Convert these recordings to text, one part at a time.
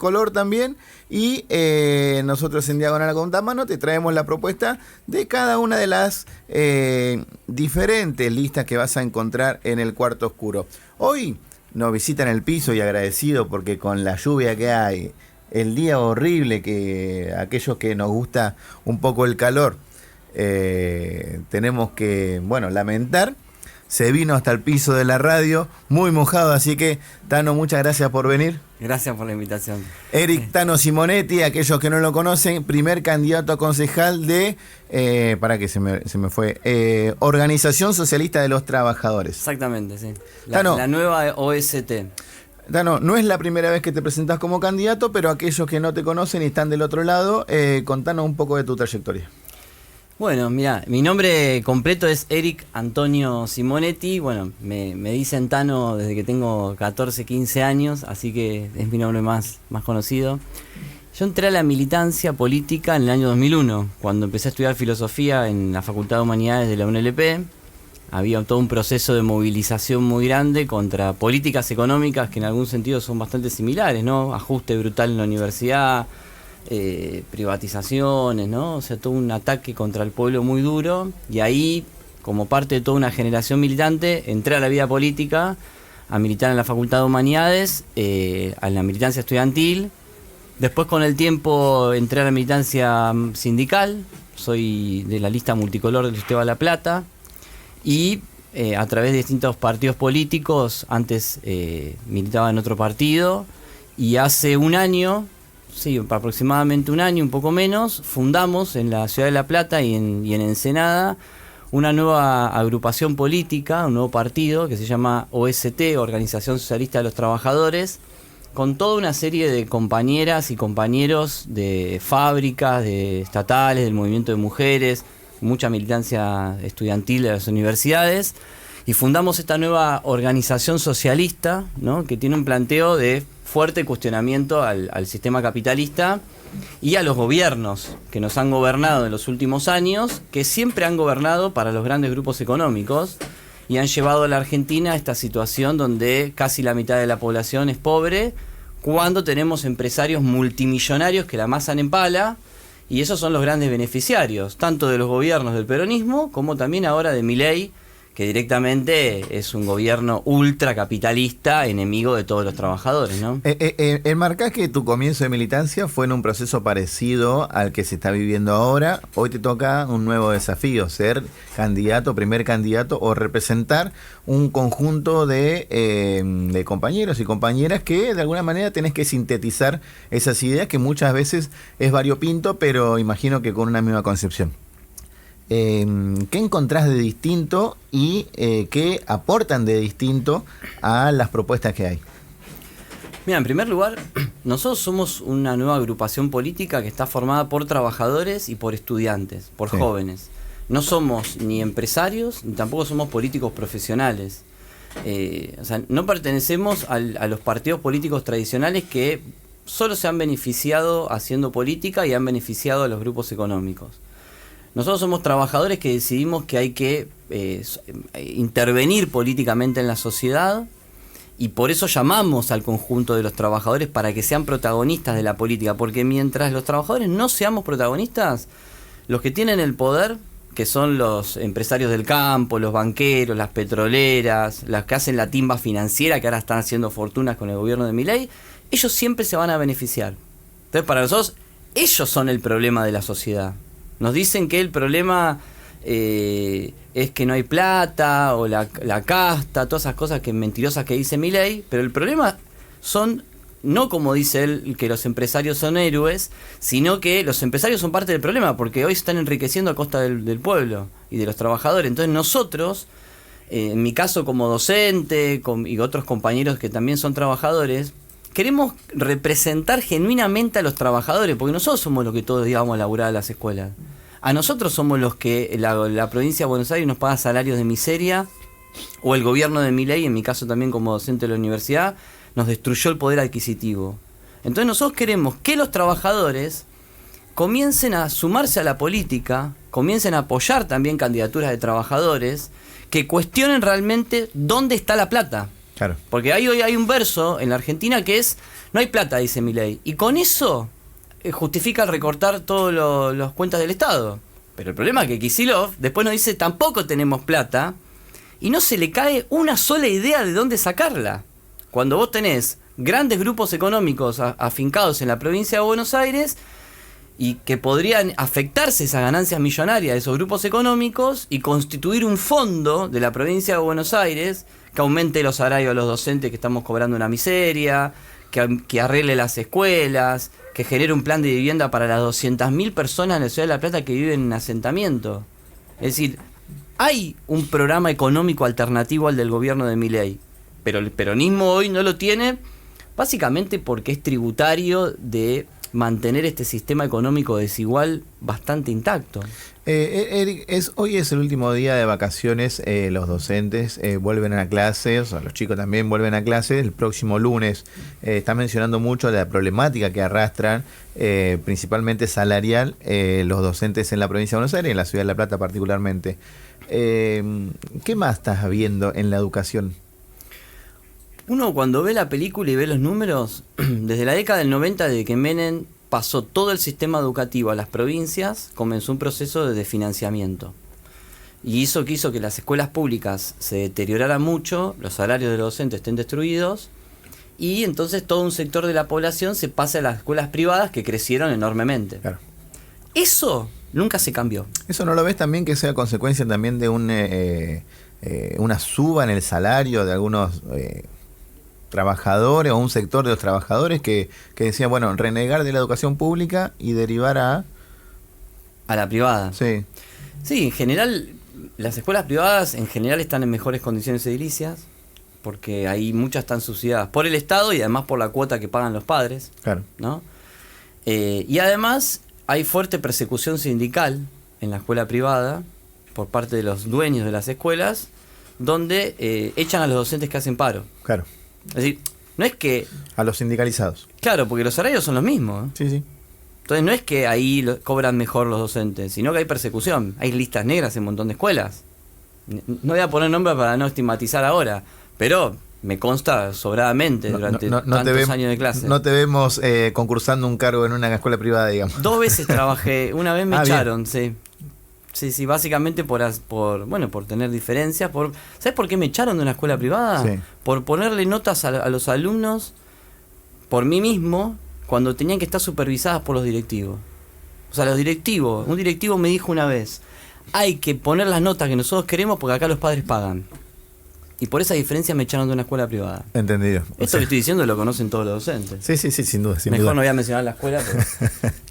color también. Y nosotros en Diagonal a Contramano te traemos la propuesta de cada una de las diferentes listas que vas a encontrar en el Cuarto Oscuro. Hoy nos visitan el piso y agradecido porque con la lluvia que hay, el día horrible que aquellos que nos gusta un poco el calor, tenemos que, lamentar. Se vino hasta el piso de la radio, muy mojado, así que, Tano, muchas gracias por venir. Gracias por la invitación. Eric Tano Simonetti, aquellos que no lo conocen, primer candidato a concejal de, se me fue, Organización Socialista de los Trabajadores. Exactamente, sí. Tano, la nueva OST. Tano, no es la primera vez que te presentás como candidato, pero aquellos que no te conocen y están del otro lado, contanos un poco de tu trayectoria. Bueno, mira, mi nombre completo es Eric Antonio Simonetti. Bueno, me dicen Tano desde que tengo 14, 15 años, así que es mi nombre más conocido. Yo entré a la militancia política en el año 2001, cuando empecé a estudiar filosofía en la Facultad de Humanidades de la UNLP. Había todo un proceso de movilización muy grande contra políticas económicas que en algún sentido son bastante similares, ¿no? Ajuste brutal en la universidad, privatizaciones, ¿no? O sea, todo un ataque contra el pueblo muy duro. Y ahí, como parte de toda una generación militante, entré a la vida política, a militar en la Facultad de Humanidades, a la militancia estudiantil. Después, con el tiempo, entré a la militancia sindical. Soy de la lista multicolor del Sistema de La Plata. Y a través de distintos partidos políticos, antes militaba en otro partido. Y hace un año, sí, aproximadamente un año, un poco menos, fundamos en la ciudad de La Plata y en Ensenada una nueva agrupación política, un nuevo partido que se llama OST, Organización Socialista de los Trabajadores, con toda una serie de compañeras y compañeros de fábricas, de estatales, del movimiento de mujeres, mucha militancia estudiantil de las universidades, y fundamos esta nueva organización socialista, ¿no?, que tiene un planteo de fuerte cuestionamiento al sistema capitalista y a los gobiernos que nos han gobernado en los últimos años, que siempre han gobernado para los grandes grupos económicos y han llevado a la Argentina a esta situación donde casi la mitad de la población es pobre, cuando tenemos empresarios multimillonarios que la amasan en pala, y esos son los grandes beneficiarios, tanto de los gobiernos del peronismo como también ahora de Milei, que directamente es un gobierno ultracapitalista, enemigo de todos los trabajadores, ¿no? Enmarcás que tu comienzo de militancia fue en un proceso parecido al que se está viviendo ahora. Hoy te toca un nuevo desafío, ser candidato, primer candidato, o representar un conjunto de compañeros y compañeras que de alguna manera tenés que sintetizar esas ideas que muchas veces es variopinto, pero imagino que con una misma concepción. ¿Qué encontrás de distinto y qué aportan de distinto a las propuestas que hay? Mira, en primer lugar, nosotros somos una nueva agrupación política que está formada por trabajadores y por estudiantes, por jóvenes. No somos ni empresarios, ni tampoco somos políticos profesionales. O sea, no pertenecemos a los partidos políticos tradicionales que solo se han beneficiado haciendo política y han beneficiado a los grupos económicos. Nosotros somos trabajadores que decidimos que hay que intervenir políticamente en la sociedad, y por eso llamamos al conjunto de los trabajadores para que sean protagonistas de la política, porque mientras los trabajadores no seamos protagonistas, los que tienen el poder, que son los empresarios del campo, los banqueros, las petroleras, las que hacen la timba financiera, que ahora están haciendo fortunas con el gobierno de Milei, ellos siempre se van a beneficiar. Entonces, para nosotros, ellos son el problema de la sociedad. Nos dicen que el problema es que no hay plata, o la casta, todas esas cosas mentirosas que dice Milei, pero el problema son, no como dice él, que los empresarios son héroes, sino que los empresarios son parte del problema, porque hoy se están enriqueciendo a costa del pueblo y de los trabajadores. Entonces nosotros, en mi caso como docente y otros compañeros que también son trabajadores, queremos representar genuinamente a los trabajadores, porque nosotros somos los que todos los días vamos a laburar a las escuelas. A nosotros somos los que la provincia de Buenos Aires nos paga salarios de miseria, o el gobierno de Milei, en mi caso también como docente de la universidad, nos destruyó el poder adquisitivo. Entonces nosotros queremos que los trabajadores comiencen a sumarse a la política, comiencen a apoyar también candidaturas de trabajadores, que cuestionen realmente dónde está la plata. Claro. Porque hoy hay un verso en la Argentina que es, no hay plata, dice Milei. Y con eso justifica el recortar todas las cuentas del Estado. Pero el problema es que Kicillof después nos dice, tampoco tenemos plata, y no se le cae una sola idea de dónde sacarla. Cuando vos tenés grandes grupos económicos afincados en la provincia de Buenos Aires, y que podrían afectarse esas ganancias millonarias de esos grupos económicos y constituir un fondo de la provincia de Buenos Aires que aumente los salarios a los docentes que estamos cobrando una miseria, que arregle las escuelas, que genere un plan de vivienda para las 200.000 personas en la ciudad de La Plata que viven en asentamiento. Es decir, hay un programa económico alternativo al del gobierno de Milei, pero el peronismo hoy no lo tiene, básicamente porque es tributario de mantener este sistema económico desigual bastante intacto. Eric, hoy es el último día de vacaciones, los docentes vuelven a clases, o los chicos también vuelven a clases el próximo lunes. Está mencionando mucho la problemática que arrastran, principalmente salarial, los docentes en la provincia de Buenos Aires y en la ciudad de La Plata particularmente. ¿Qué más estás viendo en la educación? Uno cuando ve la película y ve los números, desde la década del 90, de que Menem pasó todo el sistema educativo a las provincias, comenzó un proceso de desfinanciamiento. Y eso que hizo que las escuelas públicas se deterioraran mucho, los salarios de los docentes estén destruidos, y entonces todo un sector de la población se pasa a las escuelas privadas que crecieron enormemente. Claro. Eso nunca se cambió. ¿Eso no lo ves también que sea consecuencia también de una suba en el salario de algunos trabajadores o un sector de los trabajadores que decían, bueno, renegar de la educación pública y derivar a la privada? Sí. Sí, en general, las escuelas privadas en general están en mejores condiciones edilicias, porque ahí muchas están subsidiadas por el Estado y además por la cuota que pagan los padres. Claro. ¿No? Y además hay fuerte persecución sindical en la escuela privada por parte de los dueños de las escuelas, donde echan a los docentes que hacen paro. Claro. Es decir, no es que... A los sindicalizados. Claro, porque los salarios son los mismos. Sí, sí. Entonces no es que ahí cobran mejor los docentes, sino que hay persecución. Hay listas negras en un montón de escuelas. No voy a poner nombres para no estigmatizar ahora, pero me consta sobradamente durante tantos años de clase. No te vemos concursando un cargo en una escuela privada, digamos. 2 veces trabajé, una vez me echaron, bien. Sí. Sí, básicamente por tener diferencias. ¿Sabes por qué me echaron de una escuela privada? Sí. Por ponerle notas a los alumnos por mí mismo cuando tenían que estar supervisadas por los directivos. O sea, un directivo me dijo una vez, hay que poner las notas que nosotros queremos porque acá los padres pagan. Y por esa diferencia me echaron de una escuela privada. Entendido. Esto que estoy diciendo lo conocen todos los docentes. Sí, sin duda. Mejor no voy a mencionar la escuela, pero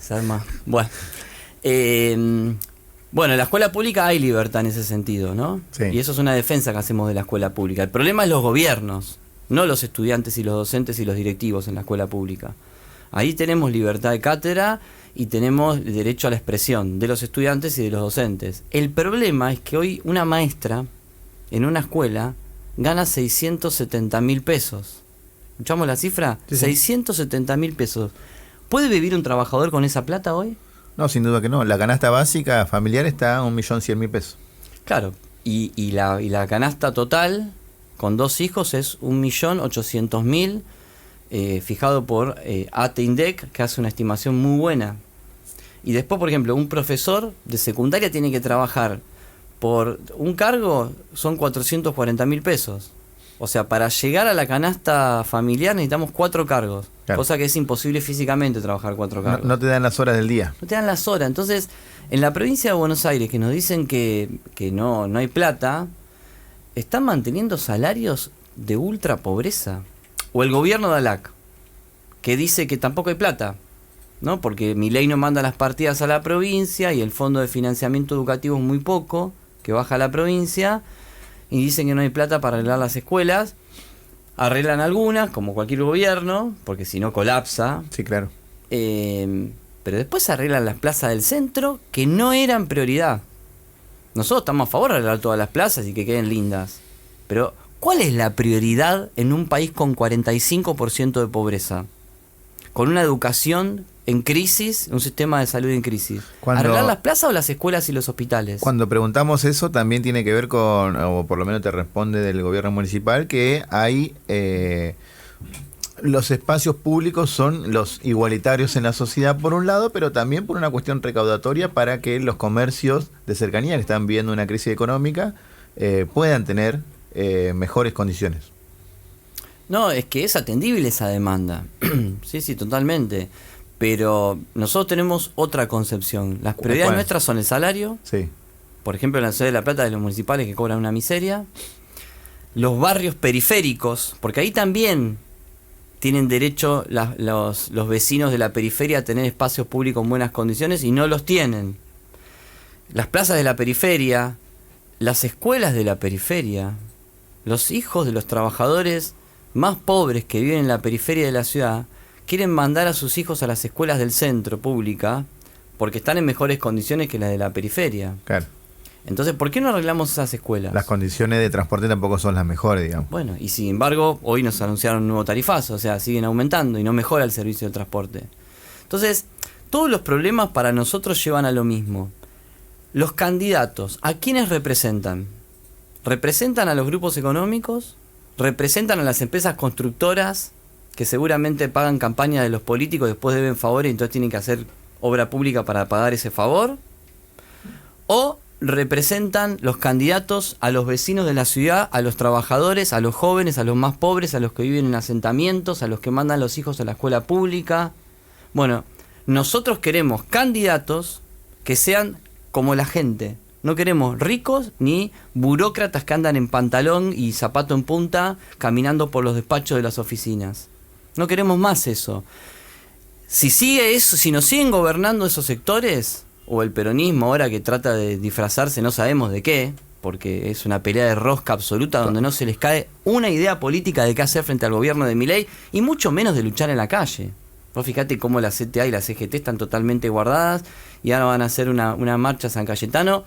se arma. Bueno. Bueno, en la escuela pública hay libertad en ese sentido, ¿no? Sí. Y eso es una defensa que hacemos de la escuela pública. El problema es los gobiernos, no los estudiantes y los docentes y los directivos en la escuela pública. Ahí tenemos libertad de cátedra y tenemos derecho a la expresión de los estudiantes y de los docentes. El problema es que hoy una maestra en una escuela gana 670.000 pesos. ¿Escuchamos la cifra? Sí. 670.000 pesos. ¿Puede vivir un trabajador con esa plata hoy? No, sin duda que no. La canasta básica familiar está a 1.100.000 pesos. Claro, y la canasta total con 2 hijos es 1.800.000, fijado por ATE-INDEC, que hace una estimación muy buena. Y después, por ejemplo, un profesor de secundaria tiene que trabajar por un cargo, son 440.000 pesos. O sea, para llegar a la canasta familiar necesitamos 4 cargos. Claro. Cosa que es imposible físicamente trabajar 4 cargos. No te dan las horas del día. No te dan las horas. Entonces, en la provincia de Buenos Aires, que nos dicen que no hay plata, están manteniendo salarios de ultra pobreza. O el gobierno de ALAC, que dice que tampoco hay plata, ¿no? Porque Milei no manda las partidas a la provincia y el fondo de financiamiento educativo es muy poco, que baja a la provincia, y dicen que no hay plata para arreglar las escuelas. Arreglan algunas, como cualquier gobierno, porque si no colapsa. Sí, claro. Pero después arreglan las plazas del centro, que no eran prioridad. Nosotros estamos a favor de arreglar todas las plazas y que queden lindas. Pero, ¿cuál es la prioridad en un país con 45% de pobreza? con una educación en crisis, un sistema de salud en crisis? ¿Arreglar las plazas o las escuelas y los hospitales? Cuando preguntamos eso, también tiene que ver con, o por lo menos te responde del gobierno municipal, que hay los espacios públicos son los igualitarios en la sociedad por un lado, pero también por una cuestión recaudatoria para que los comercios de cercanía que están viendo una crisis económica puedan tener mejores condiciones. No, es que es atendible esa demanda. Sí, totalmente. Pero nosotros tenemos otra concepción. Las prioridades nuestras son el salario. Sí. Por ejemplo, en la ciudad de La Plata, de los municipales que cobran una miseria. Los barrios periféricos, porque ahí también tienen derecho los vecinos de la periferia a tener espacios públicos en buenas condiciones y no los tienen. Las plazas de la periferia, las escuelas de la periferia, los hijos de los trabajadores más pobres que viven en la periferia de la ciudad quieren mandar a sus hijos a las escuelas del centro pública porque están en mejores condiciones que las de la periferia. Claro. Entonces, ¿por qué no arreglamos esas escuelas? Las condiciones de transporte tampoco son las mejores, digamos. Bueno, y sin embargo, hoy nos anunciaron un nuevo tarifazo, o sea, siguen aumentando y no mejora el servicio de transporte. Entonces, todos los problemas para nosotros llevan a lo mismo. Los candidatos, ¿a quiénes representan? ¿Representan a los grupos económicos? ¿Representan a las empresas constructoras que seguramente pagan campaña de los políticos, después deben favores y entonces tienen que hacer obra pública para pagar ese favor? ¿O representan los candidatos a los vecinos de la ciudad, a los trabajadores, a los jóvenes, a los más pobres, a los que viven en asentamientos, a los que mandan los hijos a la escuela pública? Bueno, nosotros queremos candidatos que sean como la gente. No queremos ricos ni burócratas que andan en pantalón y zapato en punta caminando por los despachos de las oficinas. No queremos más eso. Si sigue eso, si nos siguen gobernando esos sectores, o el peronismo ahora que trata de disfrazarse, no sabemos de qué, porque es una pelea de rosca absoluta donde no se les cae una idea política de qué hacer frente al gobierno de Milei, y mucho menos de luchar en la calle. Vos fíjate cómo la CTA y la CGT están totalmente guardadas y ahora van a hacer una marcha a San Cayetano,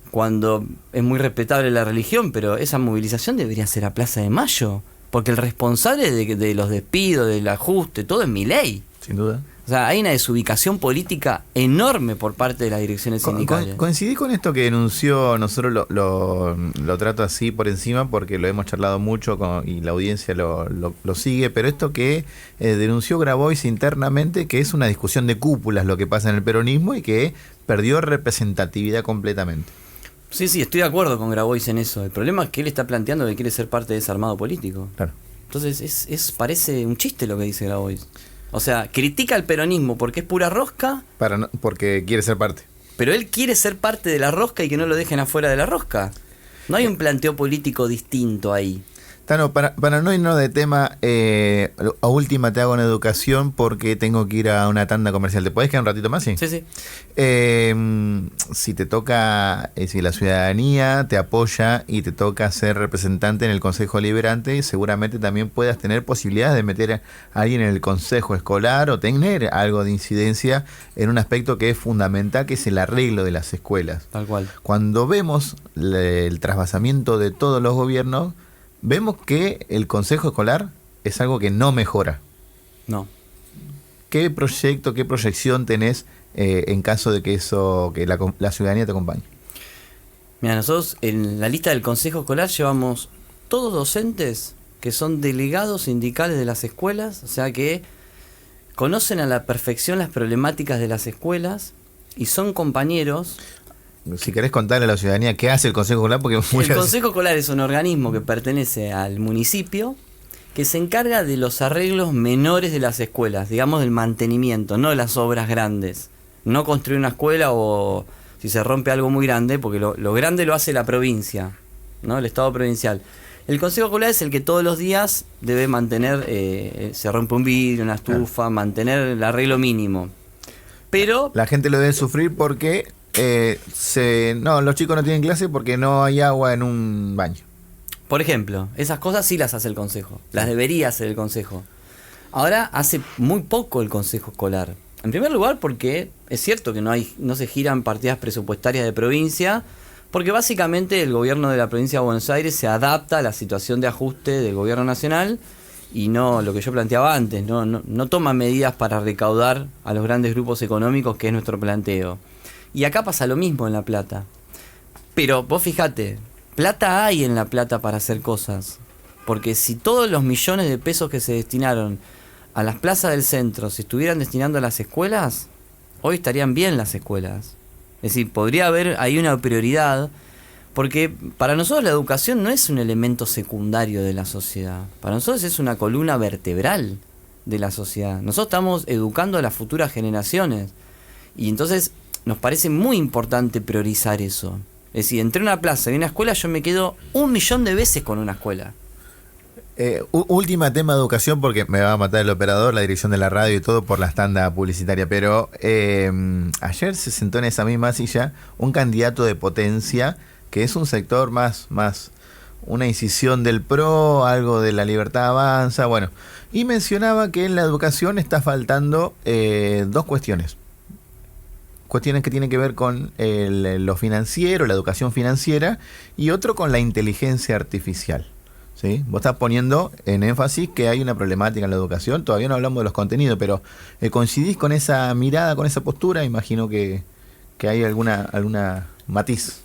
cuando es muy respetable la religión, pero esa movilización debería ser a Plaza de Mayo, porque el responsable de los despidos, del ajuste, todo es Milei. Sin duda. O sea, hay una desubicación política enorme por parte de las direcciones sindicales. Coincidí con esto que denunció, nosotros lo trato así por encima porque lo hemos charlado mucho y la audiencia lo sigue, pero esto que denunció Grabois internamente, que es una discusión de cúpulas lo que pasa en el peronismo y que perdió representatividad completamente. Sí, estoy de acuerdo con Grabois en eso. El problema es que él está planteando que quiere ser parte de ese armado político. Claro. Entonces parece un chiste lo que dice Grabois. O sea, critica al peronismo porque es pura rosca. Porque quiere ser parte. Pero él quiere ser parte de la rosca y que no lo dejen afuera de la rosca. No hay un planteo político distinto ahí. Tano, para no irnos de tema, a última te hago una educación porque tengo que ir a una tanda comercial. ¿Te podés quedar un ratito más? Sí. Si te toca, si la ciudadanía te apoya y te toca ser representante en el Consejo Deliberante, seguramente también puedas tener posibilidades de meter a alguien en el Consejo Escolar o tener algo de incidencia en un aspecto que es fundamental, que es el arreglo de las escuelas. Tal cual. Cuando vemos el trasvasamiento de todos los gobiernos, vemos que el Consejo Escolar es algo que no mejora. No. ¿Qué proyecto, qué proyección tenés en caso de que la ciudadanía te acompañe? Mira, nosotros en la lista del Consejo Escolar llevamos todos docentes que son delegados sindicales de las escuelas, o sea que conocen a la perfección las problemáticas de las escuelas y son compañeros. Si querés contarle a la ciudadanía qué hace el Consejo Escolar, porque el Consejo Escolar es un organismo que pertenece al municipio que se encarga de los arreglos menores de las escuelas, digamos del mantenimiento, no de las obras grandes. No construir una escuela o si se rompe algo muy grande, porque lo grande lo hace la provincia, ¿no? El Estado provincial. El Consejo Escolar es el que todos los días debe mantener, se rompe un vidrio, una estufa, mantener el arreglo mínimo. Pero la gente lo debe sufrir porque los chicos no tienen clase porque no hay agua en un baño. Por ejemplo, esas cosas sí las hace el Consejo, las debería hacer el Consejo. Ahora hace muy poco el Consejo Escolar. En primer lugar porque es cierto que no se giran partidas presupuestarias de provincia, porque básicamente el gobierno de la provincia de Buenos Aires se adapta a la situación de ajuste del gobierno nacional y no lo que yo planteaba antes, no toma medidas para recaudar a los grandes grupos económicos, que es nuestro planteo. Y acá pasa lo mismo en La Plata. Pero vos fijate, plata hay en La Plata para hacer cosas. Porque si todos los millones de pesos que se destinaron a las plazas del centro se estuvieran destinando a las escuelas, hoy estarían bien las escuelas. Es decir, podría haber ahí una prioridad, porque para nosotros la educación no es un elemento secundario de la sociedad. Para nosotros es una columna vertebral de la sociedad. Nosotros estamos educando a las futuras generaciones. Y entonces nos parece muy importante priorizar eso. Es decir, entre una plaza y una escuela yo me quedo 1.000.000 de veces con una escuela. Última tema de educación, porque me va a matar el operador, la dirección de la radio y todo por la tanda publicitaria, pero ayer se sentó en esa misma silla un candidato de Potencia, que es un sector más una incisión del PRO, algo de la Libertad Avanza, bueno, y mencionaba que en la educación está faltando dos cuestiones que tienen que ver con lo financiero, la educación financiera, y otro con la inteligencia artificial. ¿Sí? Vos estás poniendo en énfasis que hay una problemática en la educación. Todavía no hablamos de los contenidos, pero ¿coincidís con esa mirada, con esa postura? Imagino que hay alguna matiz.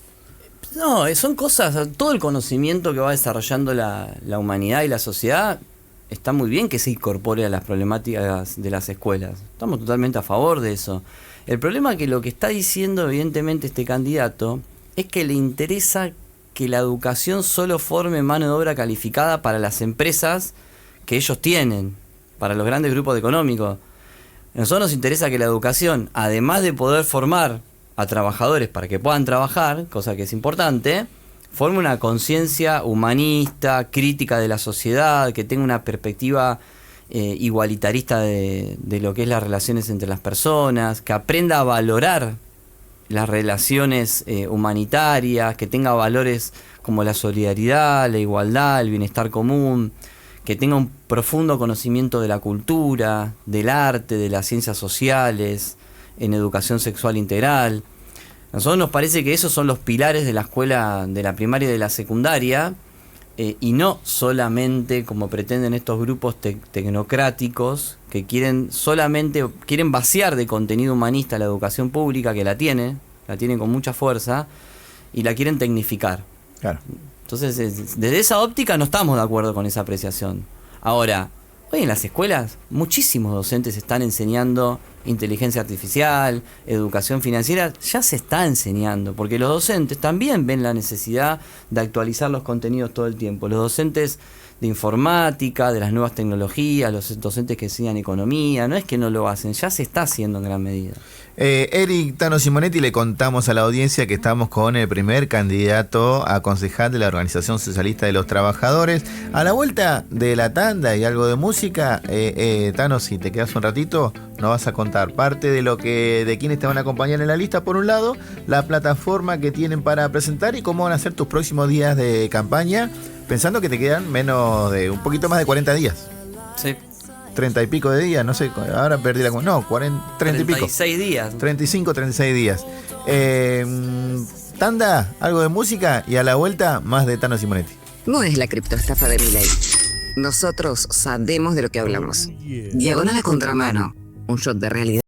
No, son cosas, todo el conocimiento que va desarrollando la humanidad y la sociedad está muy bien que se incorpore a las problemáticas de las escuelas. Estamos totalmente a favor de eso. El problema es que lo que está diciendo evidentemente este candidato es que le interesa que la educación solo forme mano de obra calificada para las empresas que ellos tienen, para los grandes grupos económicos. A nosotros nos interesa que la educación, además de poder formar a trabajadores para que puedan trabajar, cosa que es importante, forme una conciencia humanista, crítica de la sociedad, que tenga una perspectiva igualitarista de lo que es las relaciones entre las personas, que aprenda a valorar las relaciones humanitarias, que tenga valores como la solidaridad, la igualdad, el bienestar común, que tenga un profundo conocimiento de la cultura, del arte, de las ciencias sociales, en educación sexual integral. A nosotros nos parece que esos son los pilares de la escuela, de la primaria y de la secundaria, y no solamente como pretenden estos grupos tecnocráticos que quieren vaciar de contenido humanista la educación pública, que la tienen con mucha fuerza, y la quieren tecnificar. Claro. Entonces, desde esa óptica no estamos de acuerdo con esa apreciación. Ahora, hoy en las escuelas muchísimos docentes están enseñando inteligencia artificial, educación financiera, ya se está enseñando, porque los docentes también ven la necesidad de actualizar los contenidos todo el tiempo. Los docentes de informática, de las nuevas tecnologías, los docentes que enseñan economía, no es que no lo hacen, ya se está haciendo en gran medida. Eric Tano Simonetti, le contamos a la audiencia que estamos con el primer candidato a concejal de la Organización Socialista de los Trabajadores. A la vuelta de la tanda y algo de música, Tano, si te quedas un ratito, nos vas a contar parte de quienes te van a acompañar en la lista, por un lado, la plataforma que tienen para presentar y cómo van a ser tus próximos días de campaña, pensando que te quedan un poquito más de 40 días. Sí. 30 y pico de días, no sé, ahora perdí la cuenta. No, 30 y pico. 36 días. 35, 36 días. Tanda, algo de música y a la vuelta más de Tano Simonetti. No es la criptoestafa de Milei. Nosotros sabemos de lo que hablamos. Diagonal a contramano. Un shot de realidad.